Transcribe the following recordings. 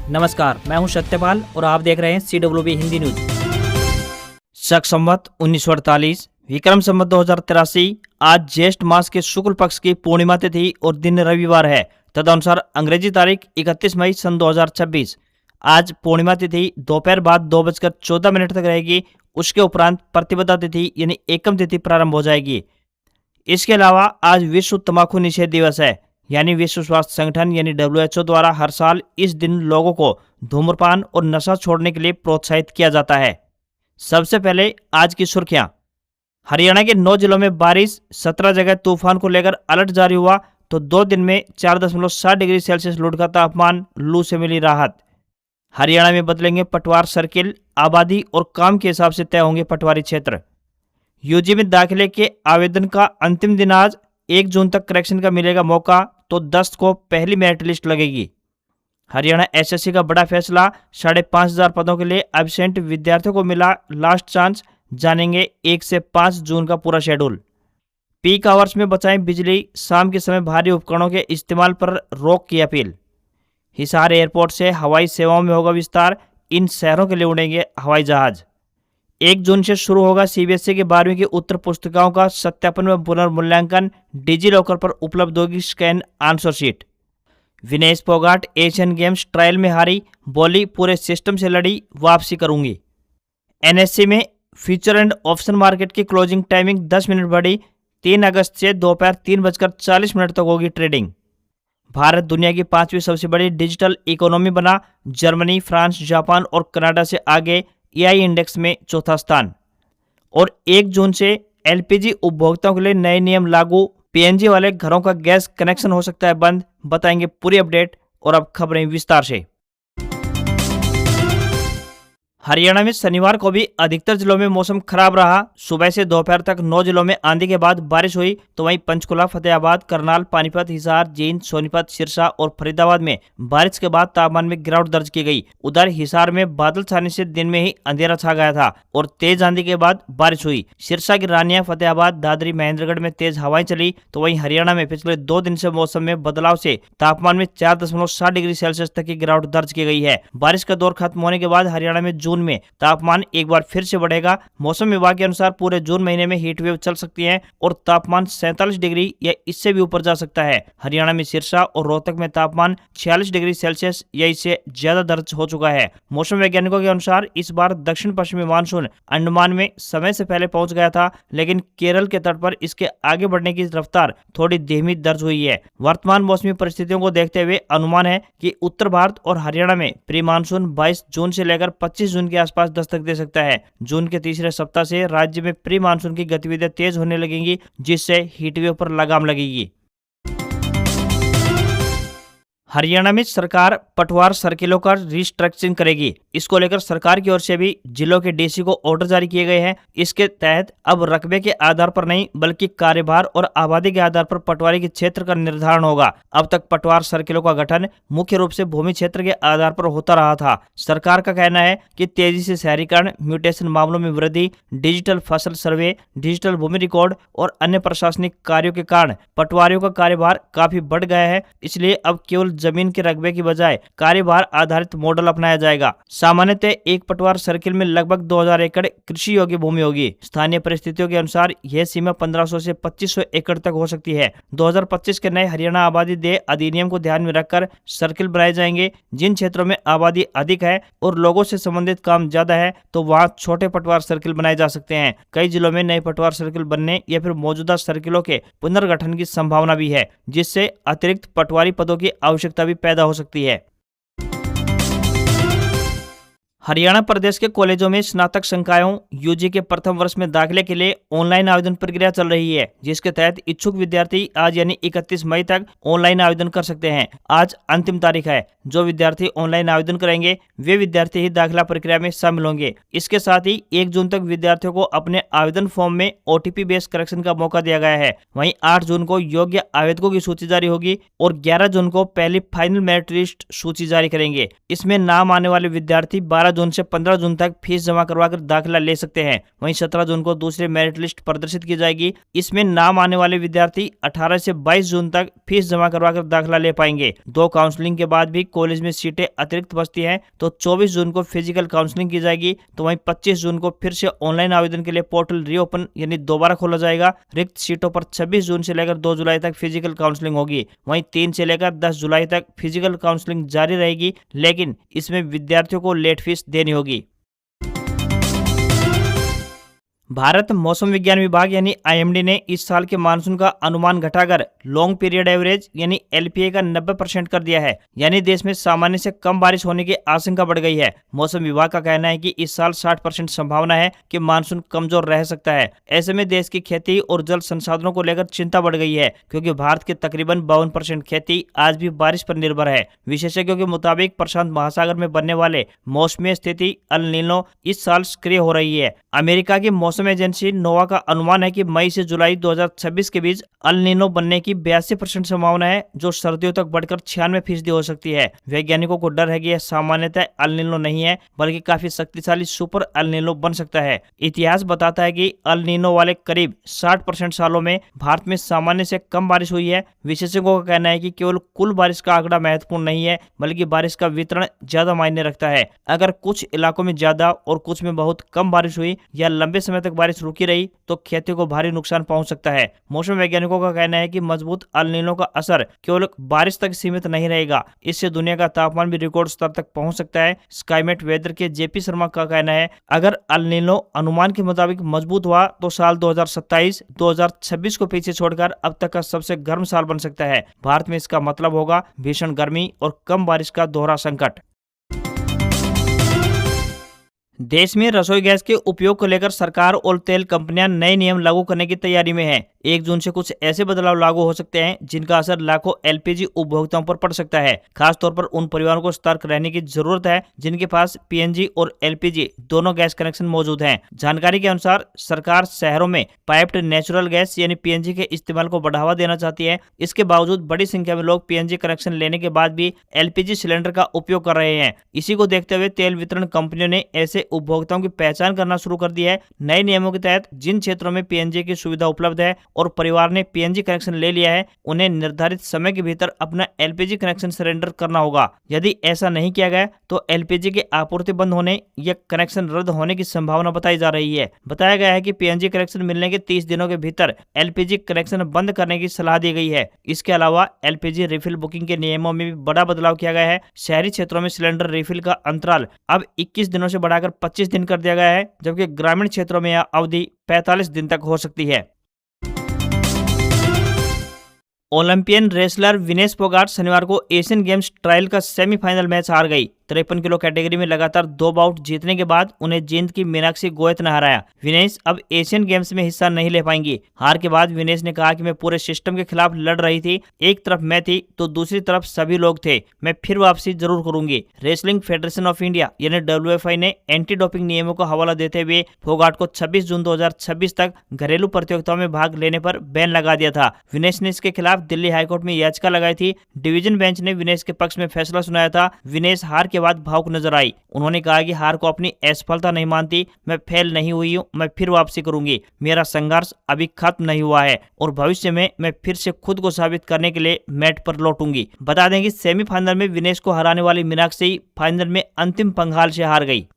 नमस्कार, मैं हूं सत्यपाल और आप देख रहे हैं CWB हिंदी न्यूज। शक संवत 1948 विक्रम संवत 2083 आज ज्येष्ठ मास के शुक्ल पक्ष की पूर्णिमा तिथि और दिन रविवार है। तदनुसार अंग्रेजी तारीख 31 मई सन 2026। आज पूर्णिमा तिथि दोपहर बाद 2:14 तक रहेगी। उसके उपरांत प्रतिपदा तिथि यानी एकम तिथि प्रारंभ हो जाएगी। इसके अलावा आज विश्व तंबाकू निषेध दिवस है, यानी विश्व स्वास्थ्य संगठन यानी WHO द्वारा हर साल इस दिन लोगों को धूम्रपान और नशा छोड़ने के लिए प्रोत्साहित किया जाता है। सबसे पहले आज की सुर्खियां। हरियाणा के 9 जिलों में बारिश, 17 जगह तूफान को लेकर अलर्ट जारी हुआ तो 2 दिन में 4.7 डिग्री सेल्सियस लुढ़का तापमान, लू से मिली राहत। हरियाणा में बदलेंगे पटवार सर्किल, आबादी और काम के हिसाब से तय होंगे पटवारी क्षेत्र। यूजी में दाखिले के आवेदन का अंतिम दिन आज, 1 जून तक करेक्शन का मिलेगा मौका तो 10 को पहली मेरिट लिस्ट लगेगी। हरियाणा SSC का बड़ा फैसला, 5,500 पदों के लिए एब्सेंट विद्यार्थियों को मिला लास्ट चांस। जानेंगे 1 से 5 जून का पूरा शेड्यूल। पीक आवर्स में बचाएं बिजली, शाम के समय भारी उपकरणों के इस्तेमाल पर रोक की अपील। हिसार एयरपोर्ट से हवाई सेवाओं में होगा विस्तार, इन शहरों के लिए उड़ेंगे हवाई जहाज। 1 जून से शुरू होगा CBSE की 12वीं की उत्तर पुस्तिकाओं का सत्यापन व पुनर्मूल्यांकन। डिजी लॉकर पर उपलब्ध होगी scan answer sheet. Vinesh Phogat Asian games trial में हारी, बोली पूरे सिस्टम से लड़ी, वापसी करूंगी। NSE में फ्यूचर एंड ऑप्शन मार्केट की क्लोजिंग टाइमिंग 10 मिनट बढ़ी, 3 अगस्त से दोपहर 3:40 तक होगी ट्रेडिंग। भारत दुनिया की 5वीं सबसे बड़ी डिजिटल इकोनॉमी बना, जर्मनी, फ्रांस, जापान और कनाडा से आगे, AI इंडेक्स में चौथा स्थान। और 1 जून से LPG उपभोक्ताओं के लिए नए नियम लागू, PNG वाले घरों का गैस कनेक्शन हो सकता है बंद। बताएंगे पूरी अपडेट। और अब खबरें विस्तार से। हरियाणा में शनिवार को भी अधिकतर जिलों में मौसम खराब रहा। सुबह से दोपहर तक 9 जिलों में आंधी के बाद बारिश हुई तो वहीं पंचकुला, फतेहाबाद, करनाल, पानीपत, हिसार, जींद, सोनीपत, सिरसा और फरीदाबाद में बारिश के बाद तापमान में गिरावट दर्ज की गई। उधर हिसार में बादल छाने से दिन में ही अंधेरा छा गया था और तेज आंधी के बाद बारिश हुई। सिरसा की रानिया, फतेहाबाद, दादरी, महेंद्रगढ़ में तेज हवाएं चली तो वहीं हरियाणा में पिछले 2 दिन से मौसम में बदलाव से तापमान में 4.7 डिग्री सेल्सियस तक की गिरावट दर्ज की गई है। बारिश का दौर खत्म होने के बाद हरियाणा में जून में तापमान एक बार फिर से बढ़ेगा। मौसम विभाग के अनुसार पूरे जून महीने में हीट वेव चल सकती है और तापमान 47 डिग्री या इससे भी ऊपर जा सकता है। हरियाणा में सिरसा और रोहतक में तापमान 46 डिग्री सेल्सियस या इससे ज्यादा दर्ज हो चुका है। मौसम वैज्ञानिकों के अनुसार इस बार दक्षिण पश्चिमी मानसून अंडमान में समय से पहले पहुंच गया था, लेकिन केरल के तट पर इसके आगे बढ़ने की रफ्तार थोड़ी धीमी दर्ज हुई है। वर्तमान मौसमी परिस्थितियों को देखते हुए अनुमान है कि उत्तर भारत और हरियाणा में प्री मानसून 22 जून से लेकर 25 जून के आसपास दस्तक दे सकता है। जून के तीसरे सप्ताह से राज्य में प्री मानसून की गतिविधियां तेज होने लगेंगी, जिससे हीटवेव पर लगाम लगेगी। हरियाणा में सरकार पटवार सर्किलों का रिस्ट्रक्चरिंग करेगी। इसको लेकर सरकार की ओर से भी जिलों के DC को ऑर्डर जारी किए गए हैं। इसके तहत अब रकबे के आधार पर नहीं बल्कि कार्यभार और आबादी के आधार पर पटवारी के क्षेत्र का निर्धारण होगा। अब तक पटवार सर्किलों का गठन मुख्य रूप से भूमि क्षेत्र के आधार पर होता रहा था। सरकार का कहना है कि तेजी से शहरीकरण, म्यूटेशन मामलों में वृद्धि, डिजिटल फसल सर्वे, डिजिटल भूमि रिकॉर्ड और अन्य प्रशासनिक कार्यों के कारण पटवारियों का कार्यभार काफी बढ़ गया है। इसलिए अब केवल जमीन के रकबे की बजाय कार्यभार आधारित मॉडल अपनाया जाएगा। सामान्यतः एक पटवार सर्किल में लगभग 2000 एकड़ कृषि योग्य भूमि होगी। स्थानीय परिस्थितियों के अनुसार यह सीमा 1500 से 2500 एकड़ तक हो सकती है। 2025 के नए हरियाणा आबादी देय अधिनियम को ध्यान में रखकर सर्किल बनाए जाएंगे। जिन क्षेत्रों में आबादी अधिक है और लोगों से संबंधित काम ज्यादा है तो वहां छोटे पटवार सर्किल बनाए जा सकते हैं। कई जिलों में नए पटवार सर्किल बनने या फिर मौजूदा सर्किलों के पुनर्गठन की संभावना भी है, जिससे अतिरिक्त पटवारी पदों की आवश्यकता भी पैदा हो सकती है। हरियाणा प्रदेश के कॉलेजों में स्नातक संकायों UG के प्रथम वर्ष में दाखिले के लिए ऑनलाइन आवेदन प्रक्रिया चल रही है, जिसके तहत इच्छुक विद्यार्थी आज यानी 31 मई तक ऑनलाइन आवेदन कर सकते हैं। आज अंतिम तारीख है। जो विद्यार्थी ऑनलाइन आवेदन करेंगे वे विद्यार्थी ही दाखिला प्रक्रिया में शामिल होंगे। इसके साथ ही 1 जून तक विद्यार्थियों को अपने आवेदन फॉर्म में OTP बेस्ड करेक्शन का मौका दिया गया है। वहीं 8 जून को योग्य आवेदकों की सूची जारी होगी और 11 जून को पहली फाइनल मेरिट लिस्ट सूची जारी करेंगे। इसमें नाम आने वाले विद्यार्थी 12 जून से 15 जून तक फीस जमा करवाकर दाखिला ले सकते हैं। वहीं 17 जून को दूसरी मेरिट लिस्ट प्रदर्शित की जाएगी। इसमें नाम आने वाले विद्यार्थी 18 से 22 जून तक फीस जमा करवाकर दाखिला ले पाएंगे। 2 काउंसलिंग के बाद भी कॉलेज में सीटें अतिरिक्त बचती हैं तो 24 जून को फिजिकल काउंसलिंग की जाएगी। तो वहीं 25 जून को फिर से ऑनलाइन आवेदन के लिए पोर्टल रीओपन यानी दोबारा खोला जाएगा। रिक्त सीटों पर 26 जून से लेकर 2 जुलाई तक फिजिकल काउंसलिंग होगी। वहीं 3 से लेकर 10 जुलाई तक फिजिकल काउंसलिंग जारी रहेगी, लेकिन इसमें विद्यार्थियों को लेट फीस देनी होगी। भारत मौसम विज्ञान विभाग यानी आईएमडी ने इस साल के मानसून का अनुमान घटाकर लॉन्ग पीरियड एवरेज यानी एलपीए का 90% कर दिया है। यानी देश में सामान्य से कम बारिश होने की आशंका बढ़ गई है। मौसम विभाग का कहना है कि इस साल 60% संभावना है कि मानसून कमजोर रह सकता है। ऐसे में देश की खेती और जल संसाधनों को लेकर चिंता बढ़ गई है, क्योंकि भारत की तकरीबन 52% खेती आज भी बारिश पर निर्भर है। विशेषज्ञों के मुताबिक प्रशांत महासागर में बनने वाले मौसमी स्थिति अल नीनो इस साल सक्रिय हो रही है। अमेरिका की मौसम एजेंसी नोवा का अनुमान है कि मई से जुलाई 2026 के बीच अल नीनो बनने की 82% संभावना है, जो सर्दियों तक बढ़कर 96% हो सकती है। वैज्ञानिकों को डर है कि यह सामान्यतः अल नीनो नहीं है, बल्कि काफी शक्तिशाली सुपर अल नीनो बन सकता है। इतिहास बताता है कि अल नीनो वाले करीब 60% सालों में भारत में सामान्य से कम बारिश हुई है। विशेषज्ञों का कहना है कि केवल कुल बारिश का आंकड़ा महत्वपूर्ण नहीं है, बल्कि बारिश का वितरण ज्यादा मायने रखता है। अगर कुछ इलाकों में ज्यादा और कुछ में बहुत कम बारिश हुई या लंबे समय तक बारिश रुकी रही तो खेती को भारी नुकसान पहुंच सकता है। मौसम वैज्ञानिकों का कहना है कि मजबूत अल नीनो का असर केवल बारिश तक सीमित नहीं रहेगा, इससे दुनिया का तापमान भी रिकॉर्ड स्तर तक पहुंच सकता है। स्काईमेट वेदर के जेपी शर्मा का कहना है, अगर अल नीनो अनुमान के मुताबिक मजबूत हुआ तो साल 2027-2026 को पीछे छोड़कर अब तक का सबसे गर्म साल बन सकता है। भारत में इसका मतलब होगा भीषण गर्मी और कम बारिश का दोहरा संकट। देश में रसोई गैस के उपयोग को लेकर सरकार और तेल कंपनियां नए नियम लागू करने की तैयारी में है। 1 जून से कुछ ऐसे बदलाव लागू हो सकते हैं जिनका असर लाखों एलपीजी उपभोक्ताओं पर पड़ सकता है। खासतौर पर उन परिवारों को सतर्क रहने की जरूरत है जिनके पास पीएनजी और एलपीजी दोनों गैस कनेक्शन मौजूद हैं। जानकारी के अनुसार सरकार शहरों में पाइप्ड नेचुरल गैस यानी पीएनजी के इस्तेमाल को बढ़ावा देना चाहती है। इसके बावजूद बड़ी संख्या में लोग पीएनजी कनेक्शन लेने के बाद भी एलपीजी सिलेंडर का उपयोग कर रहे हैं। इसी को देखते हुए तेल वितरण कंपनियों ने ऐसे उपभोक्ताओं की पहचान करना शुरू कर दी है। नए नियमों के तहत जिन क्षेत्रों में पीएनजी की सुविधा उपलब्ध है और परिवार ने पीएनजी कनेक्शन ले लिया है, उन्हें निर्धारित समय के भीतर अपना एलपीजी कनेक्शन सरेंडर करना होगा। यदि ऐसा नहीं किया गया तो एलपीजी की आपूर्ति बंद होने या कनेक्शन रद्द होने की संभावना बताई जा रही है। बताया गया है कि पीएनजी कनेक्शन मिलने के 30 दिनों के भीतर एलपीजी कनेक्शन बंद करने की सलाह दी गई है। इसके अलावा एलपीजी रिफिल बुकिंग के नियमों में भी बड़ा बदलाव किया गया है। शहरी क्षेत्रों में सिलेंडर रिफिल का अंतराल अब 21 दिनों से बढ़ाकर 25 दिन कर दिया गया है, जबकि ग्रामीण क्षेत्रों में यह अवधि 45 दिन तक हो सकती है। ओलंपियन रेसलर विनेश फोगाट शनिवार को एशियन गेम्स ट्रायल का सेमीफाइनल मैच हार गई। 53 किलो कैटेगरी में लगातार 2 बाउट जीतने के बाद उन्हें जींद की मीनाक्षी गोयत ने हराया। विनेश अब एशियन गेम्स में हिस्सा नहीं ले पाएंगी। हार के बाद विनेश ने कहा कि मैं पूरे सिस्टम के खिलाफ लड़ रही थी। एक तरफ मैं थी तो दूसरी तरफ सभी लोग थे। मैं फिर वापसी जरूर करूंगी। रेसलिंग फेडरेशन ऑफ इंडिया यानी WFI ने एंटी डोपिंग नियमों का हवाला देते हुए फोगाट को 26 जून 2026 तक घरेलू प्रतियोगिताओं में भाग लेने पर बैन लगा दिया था। विनेश ने इसके खिलाफ दिल्ली हाईकोर्ट में याचिका लगाई थी। डिवीजन बेंच ने विनेश के पक्ष में फैसला सुनाया था। विनेश हार के बाद भावुक नजर आई। उन्होंने कहा कि हार को अपनी असफलता नहीं मानती, मैं फेल नहीं हुई हूं, मैं फिर वापसी करूंगी। मेरा संघर्ष अभी खत्म नहीं हुआ है और भविष्य में मैं फिर से खुद को साबित करने के लिए मैट पर लौटूंगी। बता दें कि सेमीफाइनल में विनेश को हराने वाली मीनाक्षी फाइनल में अंतिम पंगाल से हार गई।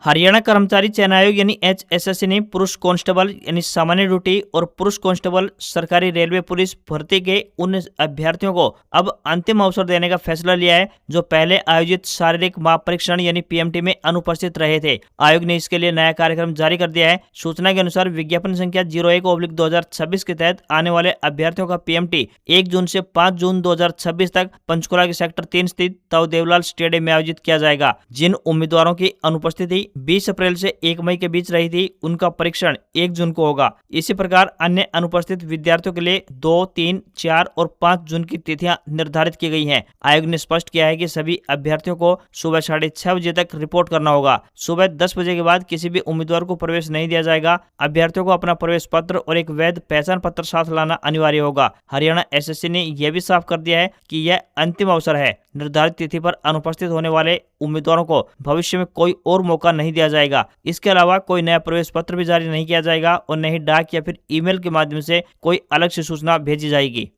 हरियाणा कर्मचारी चयन आयोग यानी HSSC ने पुरुष कांस्टेबल यानी सामान्य ड्यूटी और पुरुष कांस्टेबल सरकारी रेलवे पुलिस भर्ती के उन अभ्यर्थियों को अब अंतिम अवसर देने का फैसला लिया है जो पहले आयोजित शारीरिक माप परीक्षण यानी PMT में अनुपस्थित रहे थे। आयोग ने इसके लिए नया कार्यक्रम जारी कर दिया है। सूचना के अनुसार विज्ञापन संख्या 01/2026 के तहत आने वाले अभ्यर्थियों का PMT 1 जून से 5 जून 2026 तक पंचकुला के सेक्टर 3 स्थित ताऊ देवलाल स्टेडियम में आयोजित किया जाएगा। जिन उम्मीदवारों की अनुपस्थिति 20 अप्रैल से 1 मई के बीच रही थी, उनका परीक्षण 1 जून को होगा। इसी प्रकार अन्य अनुपस्थित विद्यार्थियों के लिए 2, 3, 4 और 5 जून की तिथियां निर्धारित की गई हैं। आयोग ने स्पष्ट किया है कि सभी अभ्यर्थियों को सुबह 6:30 बजे तक रिपोर्ट करना होगा। सुबह 10 बजे के बाद किसी भी उम्मीदवार को प्रवेश नहीं दिया जाएगा। अभ्यर्थियों को अपना प्रवेश पत्र और एक वैध पहचान पत्र साथ लाना अनिवार्य होगा। हरियाणा एसएससी ने यह भी साफ कर दिया है कि यह अंतिम अवसर है। निर्धारित तिथि पर अनुपस्थित होने वाले उम्मीदवारों को भविष्य में कोई और मौका नहीं दिया जाएगा। इसके अलावा कोई नया प्रवेश पत्र भी जारी नहीं किया जाएगा और न ही डाक या फिर ईमेल के माध्यम से कोई अलग से सूचना भेजी जाएगी।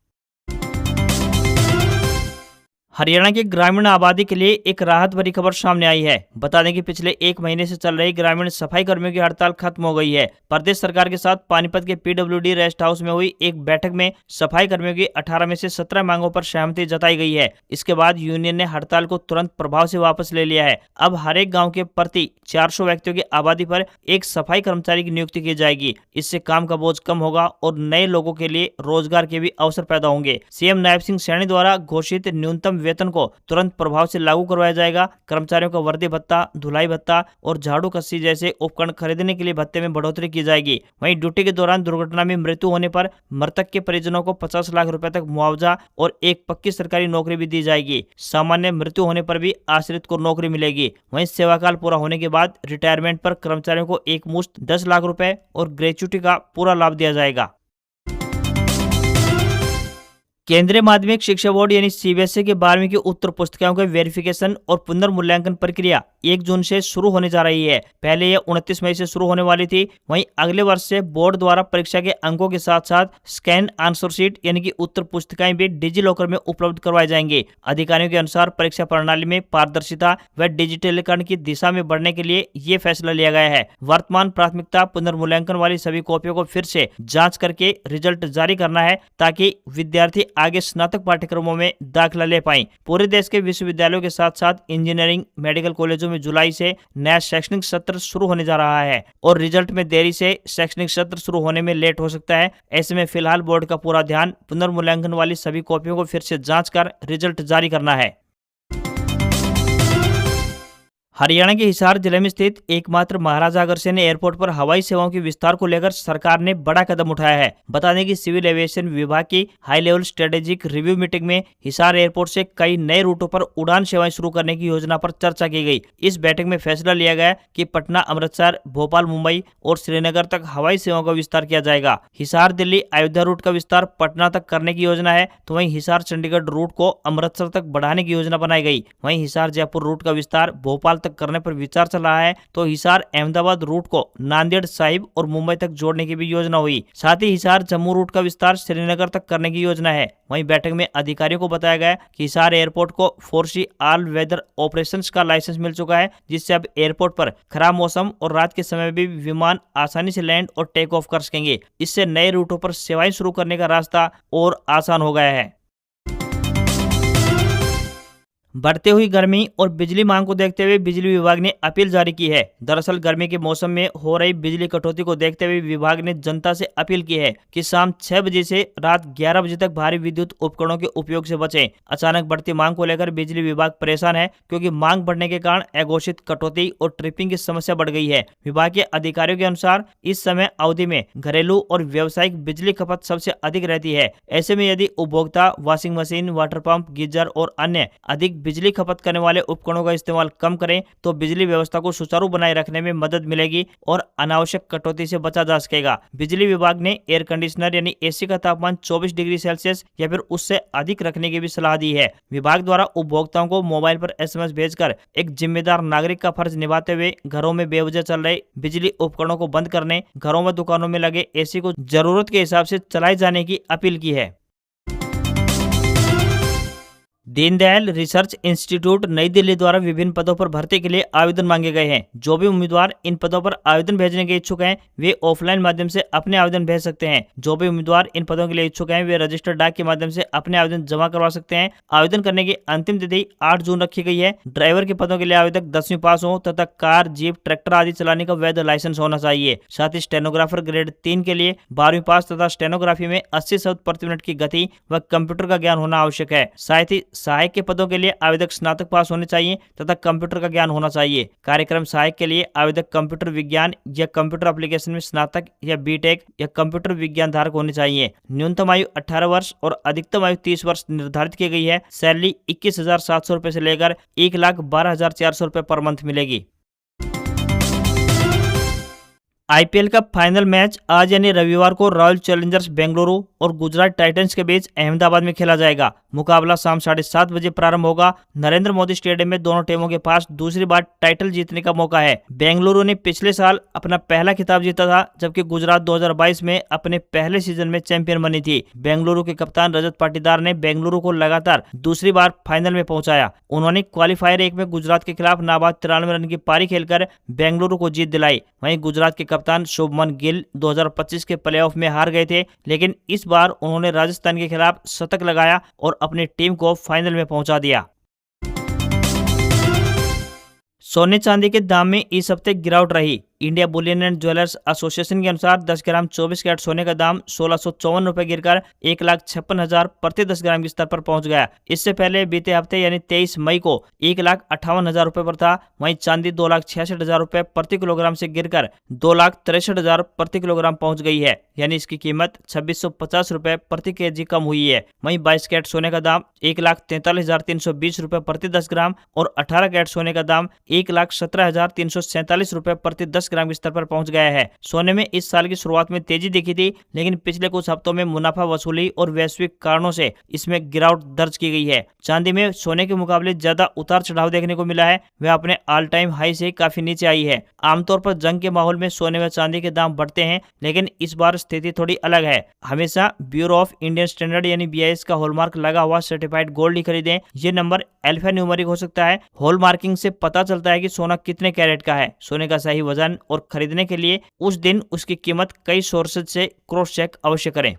हरियाणा की ग्रामीण आबादी के लिए एक राहत भरी खबर सामने आई है। बता दें कि पिछले 1 महीने से चल रही ग्रामीण सफाई कर्मियों की हड़ताल खत्म हो गई है। प्रदेश सरकार के साथ पानीपत के पीडब्ल्यूडी रेस्ट हाउस में हुई एक बैठक में सफाई कर्मियों की 18 में से 17 मांगों पर सहमति जताई गई है। इसके बाद यूनियन ने हड़ताल को तुरंत प्रभाव से वापस ले लिया है। अब हर एक गाँव के प्रति 400 व्यक्तियों की आबादी पर एक सफाई कर्मचारी की नियुक्ति की जाएगी। इससे काम का बोझ कम होगा और नए लोगों के लिए रोजगार के भी अवसर पैदा होंगे। सीएम नायब सिंह सैनी द्वारा घोषित न्यूनतम वेतन को तुरंत प्रभाव से लागू करवाया जाएगा। कर्मचारियों का वर्दी भत्ता, धुलाई भत्ता और झाड़ू कस्सी जैसे उपकरण खरीदने के लिए भत्ते में बढ़ोतरी की जाएगी। वहीं ड्यूटी के दौरान दुर्घटना में मृत्यु होने पर मृतक के परिजनों को 50 लाख रुपए तक मुआवजा और एक पक्की सरकारी नौकरी भी दी जाएगी। सामान्य मृत्यु होने पर भी आश्रित को नौकरी मिलेगी। वहीं सेवाकाल पूरा होने के बाद रिटायरमेंट पर कर्मचारियों को एक मुश्त 10 लाख रुपए और ग्रेच्युटी का पूरा लाभ दिया जाएगा। केंद्रीय माध्यमिक शिक्षा बोर्ड यानी सीबीएसई के 12वीं की उत्तर पुस्तिकाओं के वेरिफिकेशन और पुनर्मूल्यांकन प्रक्रिया 1 जून से शुरू होने जा रही है। पहले यह 29 मई से शुरू होने वाली थी। वहीं अगले वर्ष से बोर्ड द्वारा परीक्षा के अंकों के साथ साथ स्कैन आंसर शीट यानी कि उत्तर पुस्तिकाएं भी डिजी लॉकर में उपलब्ध करवाई जाएंगे। अधिकारियों के अनुसार परीक्षा प्रणाली में पारदर्शिता व डिजिटलीकरण की दिशा में बढ़ने के लिए ये फैसला लिया गया है। वर्तमान प्राथमिकता पुनर्मूल्यांकन वाली सभी कॉपियों को फिर से जाँच करके रिजल्ट जारी करना है ताकि विद्यार्थी आगे स्नातक पाठ्यक्रमों में दाखिला ले पाएं। पूरे देश के विश्वविद्यालयों के साथ साथ इंजीनियरिंग मेडिकल कॉलेजों में जुलाई से नया शैक्षणिक सत्र शुरू होने जा रहा है और रिजल्ट में देरी से शैक्षणिक सत्र शुरू होने में लेट हो सकता है। ऐसे में फिलहाल बोर्ड का पूरा ध्यान पुनर्मूल्यांकन वाली सभी कॉपियों को फिर से जांच कर रिजल्ट जारी करना है। हरियाणा के हिसार जिले में स्थित एकमात्र महाराजा अग्रसेन एयरपोर्ट पर हवाई सेवाओं के विस्तार को लेकर सरकार ने बड़ा कदम उठाया है। बता दें कि सिविल एविएशन विभाग की high level strategic review meeting में हिसार एयरपोर्ट से कई नए रूटों पर उड़ान सेवाएं शुरू करने की योजना पर चर्चा की गई। इस बैठक में फैसला लिया गया कि पटना, अमृतसर, भोपाल, मुंबई और श्रीनगर तक हवाई सेवाओं का विस्तार किया जाएगा। हिसार दिल्ली अयोध्या रूट का विस्तार पटना तक करने की योजना है, तो वहीं हिसार चंडीगढ़ रूट को अमृतसर तक बढ़ाने की योजना बनाई गई। वहीं हिसार जयपुर रूट का विस्तार भोपाल तक करने पर विचार चल रहा है, तो हिसार अहमदाबाद रूट को नांदेड़, साहिब और मुंबई तक जोड़ने की भी योजना हुई। साथ ही हिसार जम्मू रूट का विस्तार श्रीनगर तक करने की योजना है। वहीं बैठक में अधिकारियों को बताया गया कि हिसार एयरपोर्ट को 4C ऑल वेदर ऑपरेशंस का लाइसेंस मिल चुका है, जिससे अब एयरपोर्ट पर खराब मौसम और रात के समय भी विमान आसानी से लैंड और टेक ऑफ कर सकेंगे। इससे नए रूटों पर सेवाएं शुरू करने का रास्ता और आसान हो गया है। बढ़ते हुई गर्मी और बिजली मांग को देखते हुए बिजली विभाग ने अपील जारी की है। दरअसल गर्मी के मौसम में हो रही बिजली कटौती को देखते हुए विभाग ने जनता से अपील की है कि शाम 6 बजे से रात 11 बजे तक भारी विद्युत उपकरणों के उपयोग से बचें। अचानक बढ़ती मांग को लेकर बिजली विभाग परेशान है, क्योंकि मांग बढ़ने के कारण अघोषित कटौती और ट्रिपिंग की समस्या बढ़ गई है। विभाग के अधिकारियों के अनुसार इस समय अवधि में घरेलू और व्यावसायिक बिजली खपत सबसे अधिक रहती है। ऐसे में यदि उपभोक्ता washing machine, water pump, geyser और अन्य अधिक बिजली खपत करने वाले उपकरणों का इस्तेमाल कम करें तो बिजली व्यवस्था को सुचारू बनाए रखने में मदद मिलेगी और अनावश्यक कटौती से बचा जा सकेगा। बिजली विभाग ने एयर कंडीशनर यानी एसी का तापमान 24 डिग्री सेल्सियस या फिर उससे अधिक रखने की भी सलाह दी है। विभाग द्वारा उपभोक्ताओं को मोबाइल पर SMS भेजकर एक जिम्मेदार नागरिक का फर्ज निभाते हुए घरों में बेवजह चल रहे बिजली उपकरणों को बंद करने, घरों व दुकानों में लगे एसी को जरूरत के हिसाब से चलाए जाने की अपील की है। दीनदयाल रिसर्च इंस्टीट्यूट नई दिल्ली द्वारा विभिन्न पदों पर भर्ती के लिए आवेदन मांगे गए हैं। जो भी उम्मीदवार इन पदों पर आवेदन भेजने के इच्छुक हैं वे ऑफलाइन माध्यम से अपने आवेदन भेज सकते हैं। जो भी उम्मीदवार इन पदों के लिए इच्छुक हैं वे रजिस्टर्ड डाक के माध्यम से अपने आवेदन जमा करवा सकते हैं। आवेदन करने की अंतिम तिथि 8 जून रखी गई है। ड्राइवर के पदों के लिए आवेदक 10वीं पास हो तथा कार, जीप, ट्रैक्टर आदि चलाने का वैध लाइसेंस होना चाहिए। साथ ही स्टेनोग्राफर ग्रेड 3 के लिए 12वीं पास तथा स्टेनोग्राफी में 80 शब्द प्रति मिनट की गति व कंप्यूटर का ज्ञान होना आवश्यक है। साथ ही सहायक के पदों के लिए आवेदक स्नातक पास होने चाहिए तथा कंप्यूटर का ज्ञान होना चाहिए। कार्यक्रम सहायक के लिए आवेदक कंप्यूटर विज्ञान या कंप्यूटर एप्लीकेशन में स्नातक या बीटेक या कंप्यूटर विज्ञान धारक होने चाहिए। न्यूनतम आयु 18 वर्ष और अधिकतम आयु 30 वर्ष निर्धारित की गई है। सैलरी 21,700 रुपए से लेकर 1,12,400 रुपए पर मंथ मिलेगी। आईपीएल का फाइनल मैच आज यानी रविवार को रॉयल चैलेंजर्स बेंगलुरु और गुजरात टाइटंस के बीच अहमदाबाद में खेला जाएगा। मुकाबला शाम 7:30 बजे प्रारंभ होगा। नरेंद्र मोदी स्टेडियम में दोनों टीमों के पास दूसरी बार टाइटल जीतने का मौका है। बेंगलुरु ने पिछले साल अपना पहला खिताब जीता था, जबकि गुजरात 2022 में अपने पहले सीजन में चैंपियन बनी थी। बेंगलुरु के कप्तान रजत पाटीदार ने बेंगलुरु को लगातार दूसरी बार फाइनल में पहुंचाया। उन्होंने क्वालिफायर 1 में गुजरात के खिलाफ नाबाद 93 रन की पारी खेलकर बेंगलुरु को जीत दिलाई। वहीं गुजरात के कप्तान शुभमन गिल 2025 के प्लेऑफ में हार गए थे, लेकिन इस बार उन्होंने राजस्थान के खिलाफ शतक लगाया और अपनी टीम को फाइनल में पहुंचा दिया। सोने चांदी के दाम में इस हफ्ते गिरावट रही। India Boolean and jewellers association के अनुसार 10 ग्राम 24 कैरेट सोने का दाम 1654 रुपए गिरकर 1,56,000 प्रति 10 ग्राम के स्तर पर पहुंच गया। इससे पहले बीते हफ्ते यानी 23 मई को 1,58,000 रुपए पर था। वहीं चांदी 2,66,000 रुपए प्रति किलोग्राम से गिरकर 2,63,000 प्रति किलोग्राम पहुंच गई है, यानी इसकी कीमत 2,650 रुपए प्रति केजी कम हुई है। वहीं 22 कैरेट सोने का दाम 1,43,320 रुपए प्रति 10 ग्राम और 18 कैरेट सोने का दाम 1,17,347 रुपए प्रति 10 ग्राम के स्तर पर पहुंच गया है। सोने में इस साल की शुरुआत में तेजी दिखी थी, लेकिन पिछले कुछ हफ्तों में मुनाफा वसूली और वैश्विक कारणों से इसमें गिरावट दर्ज की गई है। चांदी में सोने के मुकाबले ज्यादा उतार चढ़ाव देखने को मिला है। वह अपने ऑल टाइम हाई से काफी नीचे आई है। आमतौर पर जंग के माहौल में सोने व चांदी के दाम बढ़ते हैं, लेकिन इस बार स्थिति थोड़ी अलग है। हमेशा ब्यूरो ऑफ इंडियन स्टैंडर्ड यानी BIS का हॉलमार्क लगा हुआ सर्टिफाइड गोल्ड ही खरीदें। ये नंबर अल्फा न्यूमेरिक हो सकता है। हॉलमार्किंग से पता चलता है कि सोना कितने कैरेट का है। सोने का सही वजन और खरीदने के लिए उस दिन उसकी कीमत कई सोर्सेज से क्रॉस चेक अवश्य करें।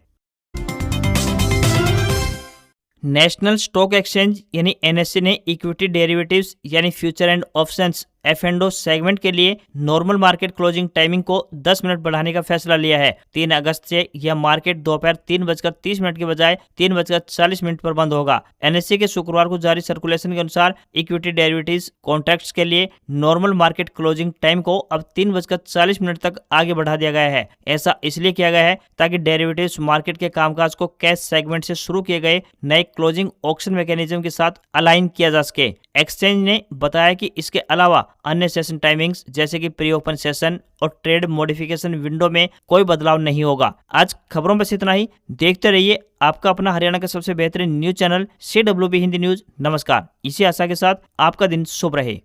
नेशनल स्टॉक एक्सचेंज यानी NSE ने इक्विटी डेरिवेटिव्स यानी future and options F&O segment के लिए नॉर्मल मार्केट क्लोजिंग टाइमिंग को 10 मिनट बढ़ाने का फैसला लिया है। 3 अगस्त से यह मार्केट दोपहर 3:30 के बजाय 3:40 पर बंद होगा। NSE के शुक्रवार को जारी सर्कुलेशन के अनुसार इक्विटी डेरिवेटिव्स कॉन्ट्रैक्ट्स के लिए नॉर्मल मार्केट क्लोजिंग टाइम को अब 3:40 तक आगे बढ़ा दिया गया है। ऐसा इसलिए किया गया है ताकि डेरिवेटिव्स मार्केट के कामकाज को कैश सेगमेंट से शुरू किए गए नए क्लोजिंग ऑक्शन मैकेनिज्म के साथ अलाइन किया जा सके। एक्सचेंज ने बताया कि इसके अलावा अन्य सेशन टाइमिंग्स जैसे कि प्री ओपन सेशन और ट्रेड मॉडिफिकेशन विंडो में कोई बदलाव नहीं होगा। आज खबरों में इतना ही। देखते रहिए आपका अपना हरियाणा का सबसे बेहतरीन news channel CWB Hindi news. नमस्कार। इसी आशा के साथ आपका दिन शुभ रहे।